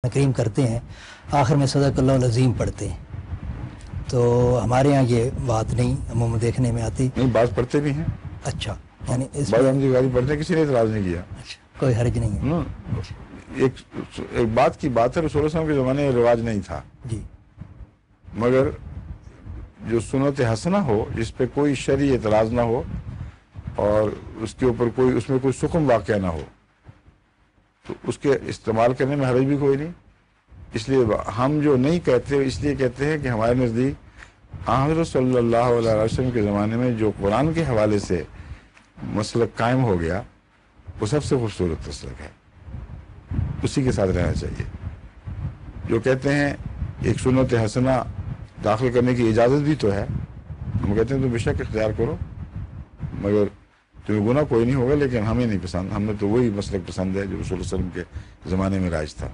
کریم کرتے ہیں، آخر میں صدق اللہ العظیم پڑھتے ہیں. تو ہمارے ہاں یہ بات نہیں عموماً دیکھنے میں آتی. نہیں، بعض پڑھتے بھی ہیں. اچھا، یعنی اس بعض میں ہم غالب پڑھتے ہیں، کسی نے اعتراض نہیں کیا. اچھا، کوئی حرج نہیں ہے. ایک بات کی بات ہے، رسول اللہ صلی اللہ علیہ وسلم کے زمانے میں رواج نہیں تھا. جی، مگر جو سنت حسنہ ہو، جس پہ کوئی شرعی اعتراض نہ ہو اور اس کے اوپر کوئی اس میں کوئی سکم واقعہ نہ ہو، تو اس کے استعمال کرنے میں حرج بھی کوئی نہیں. اس لیے ہم جو نہیں کہتے اس لیے کہتے ہیں کہ ہمارے نزدیک حضرت صلی اللہ علیہ وسلم کے زمانے میں جو قرآن کے حوالے سے مسلک قائم ہو گیا وہ سب سے خوبصورت مسلک ہے، اسی کے ساتھ رہنا چاہیے. جو کہتے ہیں ایک سنت حسنہ داخل کرنے کی اجازت بھی تو ہے، ہم کہتے ہیں تم بے شک اختیار کرو، مگر تمہیں گناہ کوئی نہیں ہوگا، لیکن ہمیں نہیں پسند. ہم نے تو وہی مسلک پسند ہے جو رسول اللہ صلی اللہ علیہ وسلم کے زمانے میں رائج تھا.